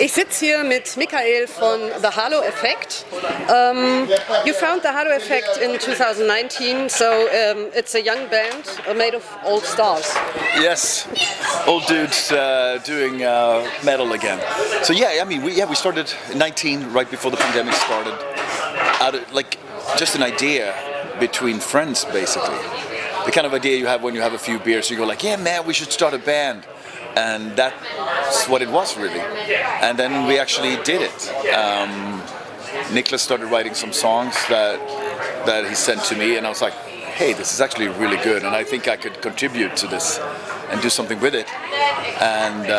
Ich sitze hier mit Michael von The Halo Effect. You found The Halo Effect in 2019, so it's a young band made of old stars. Yes, old dudes doing metal again. So yeah, I mean, we started in 19, right before the pandemic started. Out of, like, just an idea between friends, basically. The kind of idea you have when you have a few beers. You go like, yeah, man, we should start a band. And that's what it was, really. And then we actually did it. Niklas started writing some songs that he sent to me, and I was like, hey, this is actually really good, and I think I could contribute to this and do something with it. And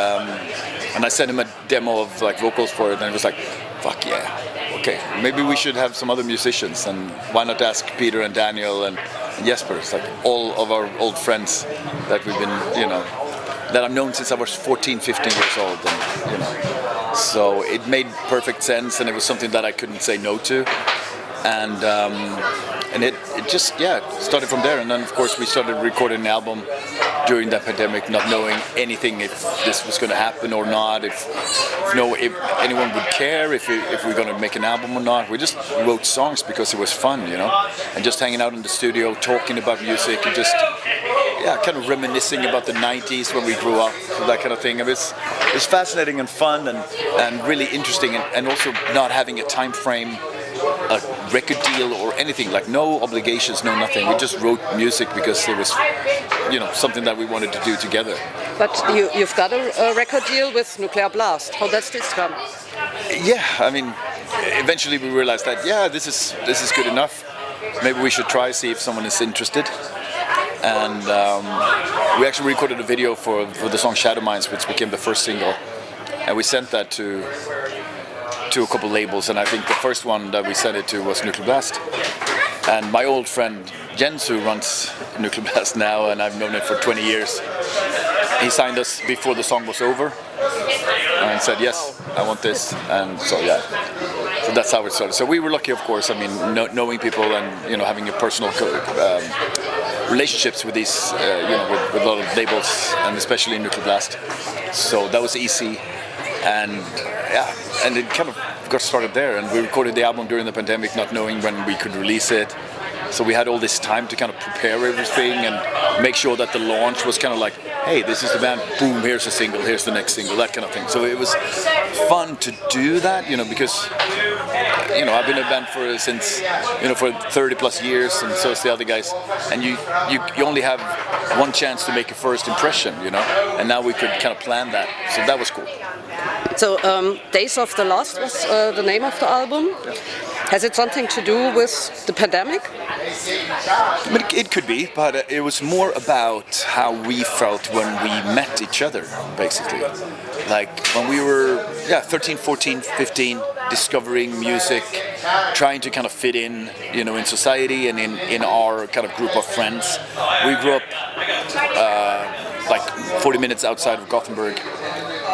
I sent him a demo of like vocals for it, and he was like, fuck yeah, okay, maybe we should have some other musicians, and why not ask Peter and Daniel and Jesper? It's like all of our old friends that we've been, that I've known since I was 14, 15 years old, and so it made perfect sense, and it was something that I couldn't say no to, and it just started from there. And then of course we started recording an album during that pandemic, not knowing anything if this was going to happen or not, if anyone would care, if we're going to make an album or not. We just wrote songs because it was fun, and just hanging out in the studio, talking about music, and just kind of reminiscing about the 90s when we grew up, that kind of thing. It's fascinating and fun and really interesting, and also not having a time frame, a record deal or anything, like no obligations, no nothing. We just wrote music because it was something that we wanted to do together. But you've got a record deal with Nuclear Blast. How does this come? Yeah, I mean, eventually we realized that this is good enough. Maybe we should try, see if someone is interested. And we actually recorded a video for the song Shadow Minds, which became the first single, and we sent that to a couple labels, and I think the first one that we sent it to was Nuclear Blast. And my old friend Jens, who runs Nuclear Blast now, and I've known him for 20 years, he signed us before the song was over and said, yes, I want this. And so so that's how it started. So we were lucky, of course. I mean, knowing people and having a personal relationships with these, with a lot of labels, and especially Nuclear Blast. So that was easy, and it kind of got started there. And we recorded the album during the pandemic, not knowing when we could release it. So we had all this time to kind of prepare everything and make sure that the launch was kind of like, hey, this is the band, boom, here's a single, here's the next single, that kind of thing. So it was fun to do that, because I've been in a band since for 30 plus years, and so is the other guys, and you only have one chance to make a first impression, and now we could kind of plan that, so that was cool. So Days of the Lost was the name of the album. Yeah. Has it something to do with the pandemic? But it could be, but it was more about how we felt when we met each other, basically. Like when we were 13, 14, 15, discovering music, trying to kind of fit in, in society and in our kind of group of friends. We grew up like 40 minutes outside of Gothenburg,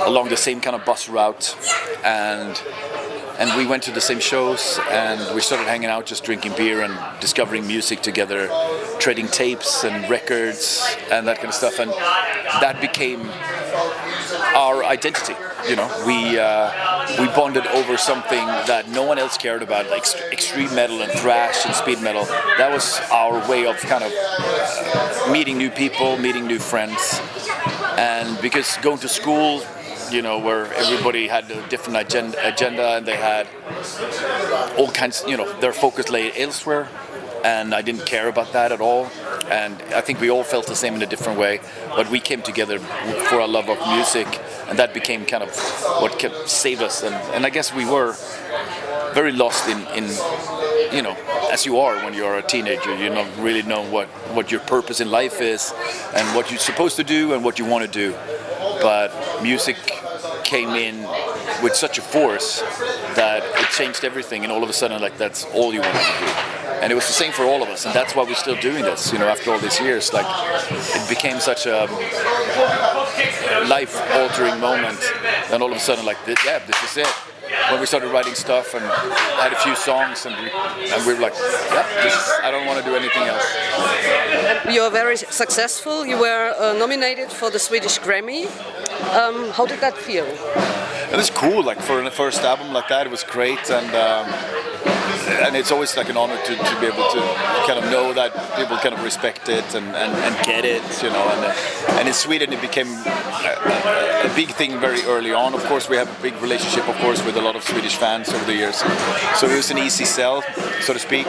along the same kind of bus route, and we went to the same shows, and we started hanging out, just drinking beer and discovering music together, trading tapes and records and that kind of stuff, and that became our identity. We bonded over something that no one else cared about, like extreme metal and thrash and speed metal. That was our way of kind of meeting new people, meeting new friends, and because going to school, where everybody had a different agenda, and they had all kinds, their focus lay elsewhere, and I didn't care about that at all. And I think we all felt the same in a different way, but we came together for a love of music, and that became kind of what kept saved us. And I guess we were very lost in as you are when you're a teenager. You don't really know what your purpose in life is, and what you're supposed to do, and what you want to do. But music came in with such a force that it changed everything, and all of a sudden, like, that's all you wanted to do. And it was the same for all of us, and that's why we're still doing this, after all these years. Like, it became such a life-altering moment, and all of a sudden, like, this is it. When we started writing stuff and had a few songs, and we were like, I don't want to do anything else. You are very successful. You were nominated for the Swedish Grammy. How did that feel? It was cool, like for the first album like that, it was great, and it's always like an honor to be able to kind of know that people kind of respect it and get it, you know. And in Sweden it became a big thing very early on. Of course, we have a big relationship, of course, with a lot of Swedish fans over the years, so it was an easy sell, so to speak.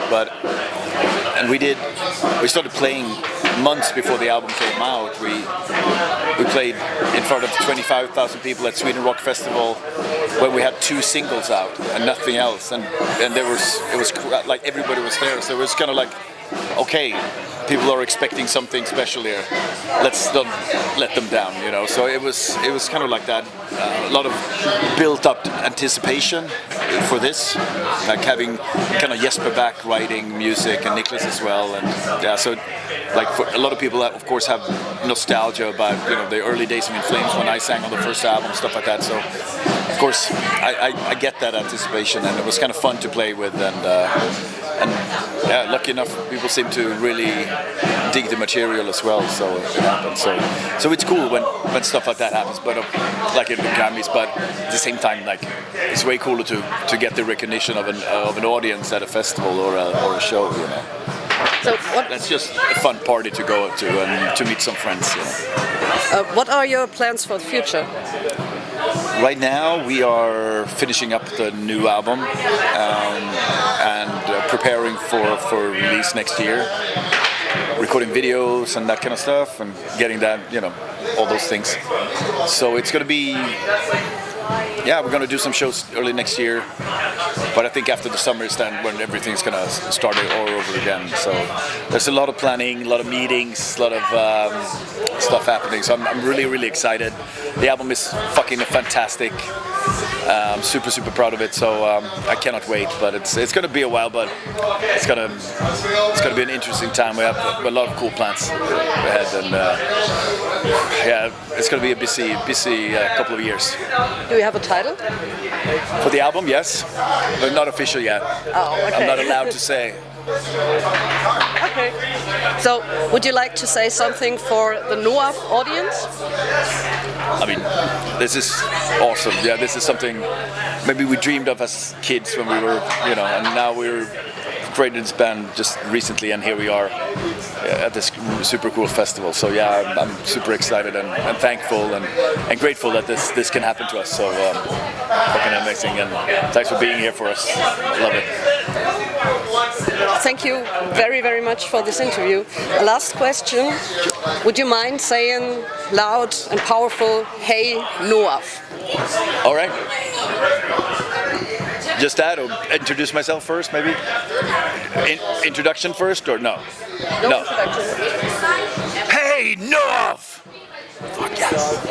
And we started playing months before the album came out. We played in front of 25,000 people at Sweden Rock Festival when we had 2 singles out and nothing else, and it was like everybody was there, so it was kind of like, okay, people are expecting something special here, let's not let them down, you know. So it was kind of like that, a lot of built up anticipation for this, like having kind of Jesper back writing music and Niklas as well, and yeah, so like for a lot of people that of course have nostalgia about, you know, the early days of In Flames when I sang on the first album, stuff like that. So of course I get that anticipation, and it was kind of fun to play with, and yeah, lucky enough people seem to really dig the material as well, so it happens. So it's cool when stuff like that happens, but like in the Grammys, but at the same time, like it's way cooler to get the recognition of an audience at a festival or a show, you know. So that's just a fun party to go to and to meet some friends, you know. What are your plans for the future? Right now we are finishing up the new album and preparing for release next year, recording videos and that kind of stuff, and getting that, you know, all those things. So it's going to be, yeah, we're going to do some shows early next year, but I think after the summer is then when everything's going to start all over again. So there's a lot of planning, a lot of meetings, a lot of stuff happening. So I'm really, really excited. The album is fucking fantastic. I'm super proud of it. So I cannot wait. But it's going to be a while, but it's going to be an interesting time. We have a lot of cool plans ahead, and yeah, it's going to be a busy couple of years. Do you have a title? For the album, yes, but not official yet. Oh, okay. I'm not allowed to say. Okay. So, would you like to say something for the NOAF audience? I mean, this is awesome. Yeah, this is something maybe we dreamed of as kids when we were, you know, and now we're created this band just recently, and here we are at this super cool festival. So yeah, I'm super excited and thankful and grateful that this can happen to us. So fucking amazing, and thanks for being here for us. Love it. Thank you very much for this interview. A last question. Would you mind saying loud and powerful, "Hey NOAF"? All right. Just that, or introduce myself first, maybe? Introduction first, or no? No introduction. Hey, NOAF! Fuck yes!